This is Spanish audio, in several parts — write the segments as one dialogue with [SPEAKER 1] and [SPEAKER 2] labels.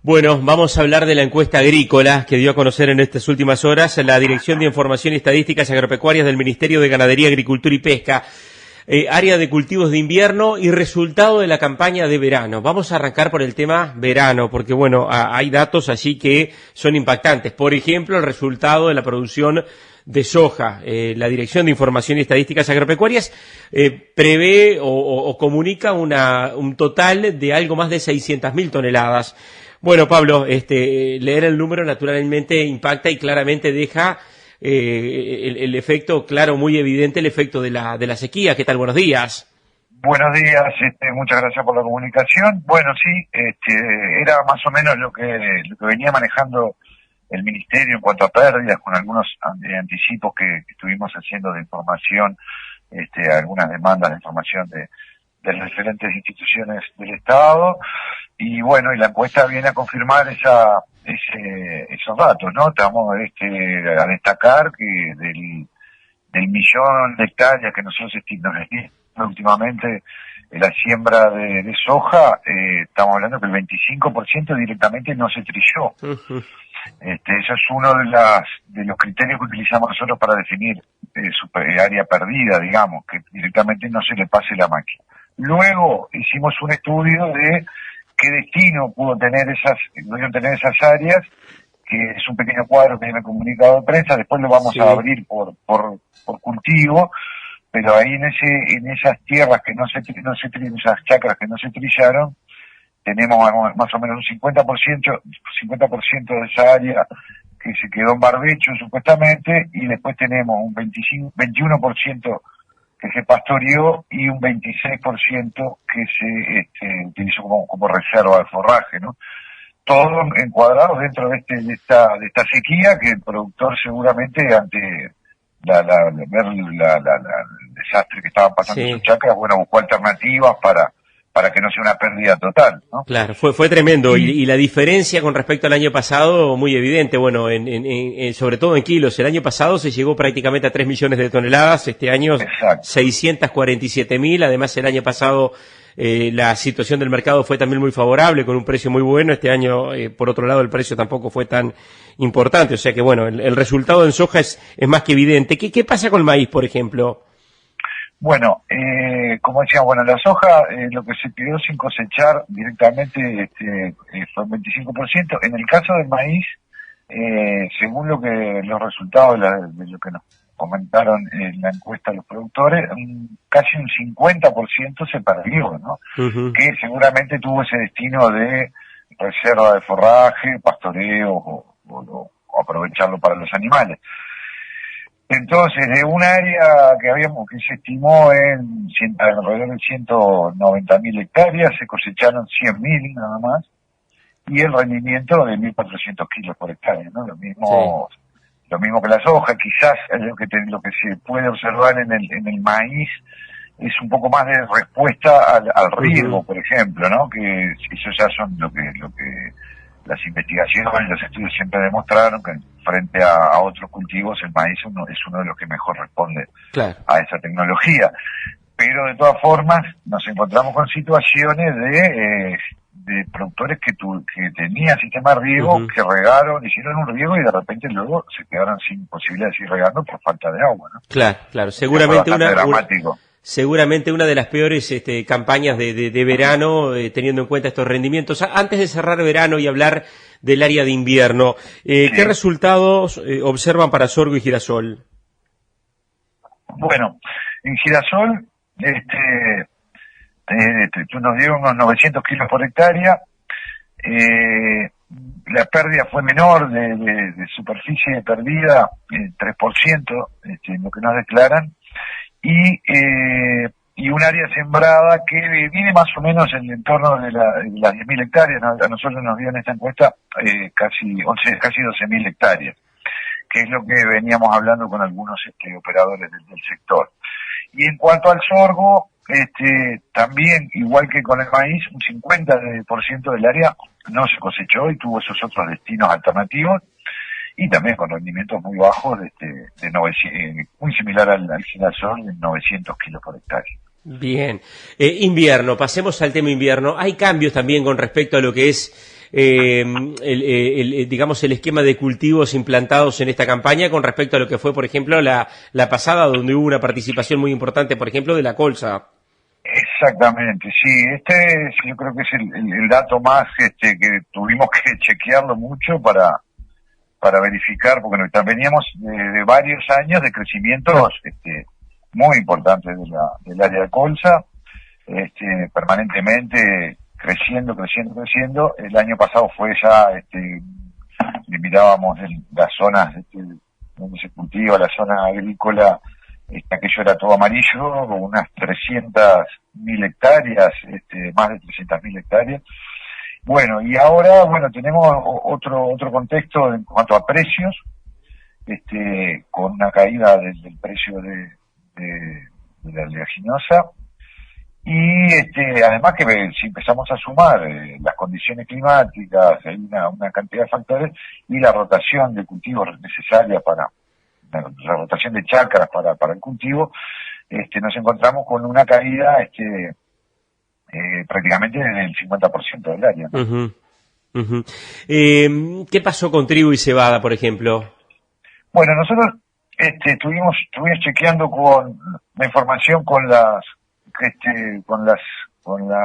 [SPEAKER 1] Bueno, vamos a hablar de la encuesta agrícola que dio a conocer en estas últimas horas la Dirección de Información y Estadísticas Agropecuarias del Ministerio de Ganadería, Agricultura y Pesca, área de cultivos de invierno y resultado de la campaña de verano. Vamos a arrancar por el tema verano, porque bueno, hay datos allí que son impactantes. Por ejemplo, el resultado de la producción de soja. La Dirección de Información y Estadísticas Agropecuarias prevé o comunica un total de algo más de 600.000 toneladas. Bueno, Pablo, leer el número naturalmente impacta y claramente deja el efecto claro, muy evidente, el efecto de la sequía. ¿Qué tal? Buenos días.
[SPEAKER 2] Buenos días, muchas gracias por la comunicación. Bueno, sí, era más o menos lo que venía manejando el Ministerio en cuanto a pérdidas, con algunos anticipos que estuvimos haciendo de información, algunas demandas de información de las diferentes instituciones del Estado. Y bueno, y la encuesta viene a confirmar esos datos, ¿no? Estamos a destacar que del millón de hectáreas que nosotros estimamos últimamente la siembra de soja, estamos hablando que el 25% directamente no se trilló. Eso es uno de los criterios que utilizamos nosotros para definir su área perdida, digamos, que directamente no se le pase la máquina. Luego hicimos un estudio de qué destino pudieron tener esas áreas, que es un pequeño cuadro que viene en el comunicado de prensa. Después lo vamos a abrir por cultivo, pero ahí en esas tierras que esas chacras que no se trillaron, tenemos más o menos un 50% de esa área que se quedó en barbecho supuestamente, y después tenemos un 21% que se pastoreó y un 26% que se utilizó como reserva de forraje, ¿no? Todo encuadrado dentro de esta sequía, que el productor seguramente ante ver el desastre que estaban pasando en sus chacras, bueno, buscó alternativas para que no sea una pérdida total, ¿no?
[SPEAKER 1] Claro, fue tremendo. Y la diferencia con respecto al año pasado, muy evidente. Bueno, sobre todo en kilos. El año pasado se llegó prácticamente a 3 millones de toneladas. Este año, 647.000. Además, el año pasado la situación del mercado fue también muy favorable, con un precio muy bueno. Este año, por otro lado, el precio tampoco fue tan importante. O sea que, bueno, el resultado en soja es más que evidente. ¿Qué pasa con el maíz, por ejemplo?
[SPEAKER 2] Bueno, como decía, la soja, lo que se quedó sin cosechar directamente fue un 25%. En el caso del maíz, según los resultados de lo que nos comentaron en la encuesta de los productores, casi un 50% se perdió, ¿no? Que seguramente tuvo ese destino de reserva de forraje, pastoreo o aprovecharlo para los animales. Entonces, de un área que se estimó en alrededor de 190.000 hectáreas, se cosecharon 100.000 nada más, y el rendimiento de 1.400 kilos por hectárea, ¿no? Lo mismo que la soja. Quizás lo que se puede observar en el maíz es un poco más de respuesta al riego, por ejemplo, ¿no? Que eso ya son lo que las investigaciones y los estudios siempre demostraron, que frente a otros cultivos el maíz es uno de los que mejor responde a esa tecnología. Pero de todas formas nos encontramos con situaciones de productores que tenían sistema de riego, que regaron, hicieron un riego y de repente luego se quedaron sin posibilidad de seguir regando por falta de agua, ¿no?
[SPEAKER 1] Claro, seguramente
[SPEAKER 2] dramático.
[SPEAKER 1] Seguramente una de las peores campañas de verano, teniendo en cuenta estos rendimientos. Antes de cerrar verano y hablar del área de invierno, ¿qué resultados observan para sorgo y girasol?
[SPEAKER 2] Bueno, en girasol, nos dieron unos 900 kilos por hectárea. La pérdida fue menor de superficie perdida, 3%, lo que nos declaran. Y un área sembrada que viene más o menos en el entorno de las 10.000 hectáreas. A nosotros nos dio en esta encuesta casi 12.000 hectáreas, que es lo que veníamos hablando con algunos operadores del sector. Y en cuanto al sorgo, también, igual que con el maíz, un 50% del área no se cosechó y tuvo esos otros destinos alternativos, y también con rendimientos muy bajos, muy similar al girasol, de 900 kilos por hectárea.
[SPEAKER 1] Bien. Invierno, pasemos al tema invierno. Hay cambios también con respecto a lo que es digamos, el esquema de cultivos implantados en esta campaña con respecto a lo que fue, por ejemplo, la pasada, donde hubo una participación muy importante, por ejemplo, de la colza.
[SPEAKER 2] Exactamente, sí, yo creo que es el dato más que tuvimos que chequearlo mucho para verificar, porque veníamos de varios años de crecimientos muy importantes del área de colza, permanentemente creciendo. El año pasado fue ya, mirábamos las zonas donde se cultiva, la zona agrícola, aquello era todo amarillo, con unas 300.000 hectáreas, más de 300.000 hectáreas. Bueno, y ahora, tenemos otro contexto en cuanto a precios, con una caída del precio de la oleaginosa, y además que si empezamos a sumar las condiciones climáticas, hay una cantidad de factores, y la rotación de cultivos necesaria para la rotación de chacras para el cultivo, nos encontramos con una caída prácticamente del 50% del área, ¿no?
[SPEAKER 1] Uh-huh. Uh-huh. ¿Qué pasó con trigo y cebada, por ejemplo?
[SPEAKER 2] Bueno, nosotros estuvimos chequeando con la información con las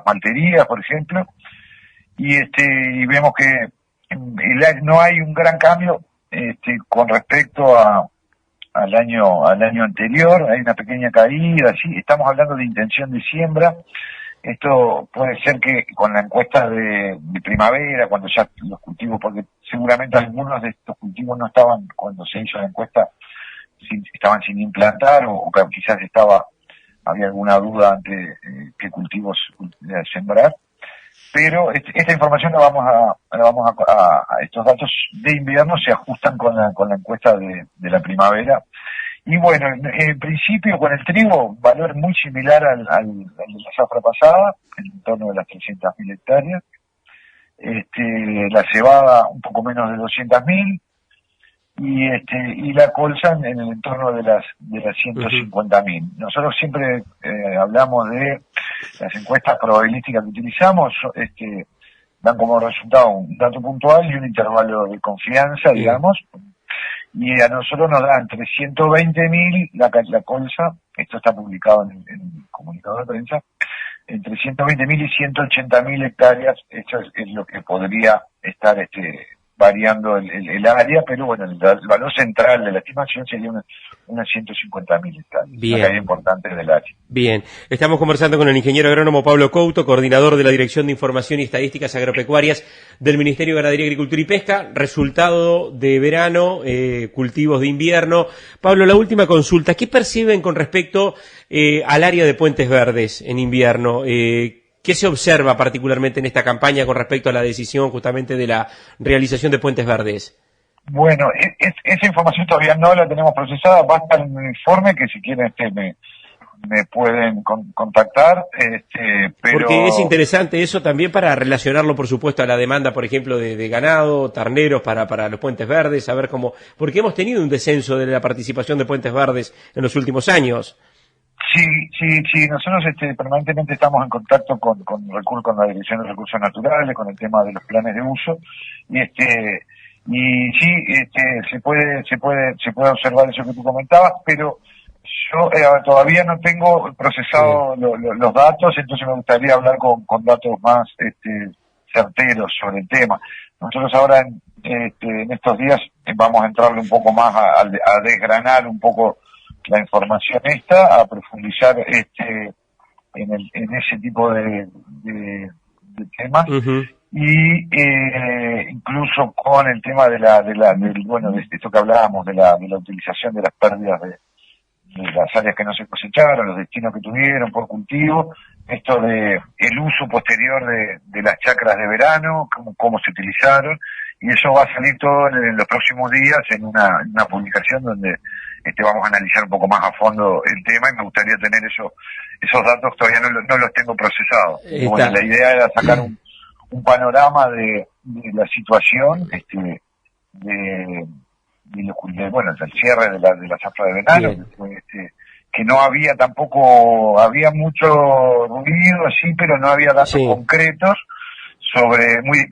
[SPEAKER 2] malterías, por ejemplo, y vemos que no hay un gran cambio con respecto al año anterior. Hay una pequeña caída, sí, estamos hablando de intención de siembra. Esto puede ser que con la encuesta de primavera, cuando ya los cultivos, porque seguramente algunos de estos cultivos no estaban, cuando se hizo la encuesta, estaban sin implantar, o quizás había alguna duda ante qué cultivos sembrar. Pero esta información la vamos a estos datos de invierno se ajustan con la encuesta de la primavera. Y bueno, en principio con el trigo, valor muy similar al de la zafra pasada, en torno de las 300.000 hectáreas. La cebada un poco menos de 200.000, y la colza en el entorno de las 150.000. Nosotros siempre hablamos de las encuestas probabilísticas que utilizamos, dan como resultado un dato puntual y un intervalo de confianza, digamos. Y a nosotros nos dan entre 120.000 la colza, esto está publicado en el comunicado de prensa, entre 120.000 y 180.000 hectáreas, esto es lo que podría estar variando el área, pero bueno, el valor central de la estimación sería unas 150.000 hectáreas,
[SPEAKER 1] Bien.
[SPEAKER 2] Una caída importante del área.
[SPEAKER 1] Bien, estamos conversando con el ingeniero agrónomo Pablo Couto, coordinador de la Dirección de Información y Estadísticas Agropecuarias del Ministerio de Ganadería, Agricultura y Pesca, resultado de verano, cultivos de invierno. Pablo, la última consulta, ¿qué perciben con respecto al área de Puentes Verdes en invierno? ¿Qué se observa particularmente en esta campaña con respecto a la decisión justamente de la realización de Puentes Verdes?
[SPEAKER 2] Bueno, esa información todavía no la tenemos procesada, va a estar en un informe que si quieren me pueden contactar, pero...
[SPEAKER 1] Porque es interesante eso también para relacionarlo, por supuesto, a la demanda, por ejemplo, de ganado, terneros para los Puentes Verdes, saber cómo... Porque hemos tenido un descenso de la participación de Puentes Verdes en los últimos años.
[SPEAKER 2] Sí, nosotros permanentemente estamos en contacto con la Dirección de Recursos Naturales, con el tema de los planes de uso, y sí, se puede observar eso que tú comentabas, pero yo todavía no tengo procesado los datos, entonces me gustaría hablar con datos más certeros sobre el tema. Nosotros ahora en estos días vamos a entrarle un poco más a desgranar un poco la información a profundizar en ese tipo de temas. Uh-huh. Y incluso con el tema de esto que hablábamos de la utilización de las pérdidas de las áreas que no se cosecharon, los destinos que tuvieron por cultivo, esto de el uso posterior de las chacras de verano, cómo se utilizaron, y eso va a salir todo en los próximos días en una publicación donde vamos a analizar un poco más a fondo el tema, y me gustaría tener esos datos, todavía no los tengo procesados. Bueno, la idea era sacar un panorama de la situación, del cierre de la zafra de verano, que no había tampoco, había mucho ruido así, pero no había datos concretos porque es muy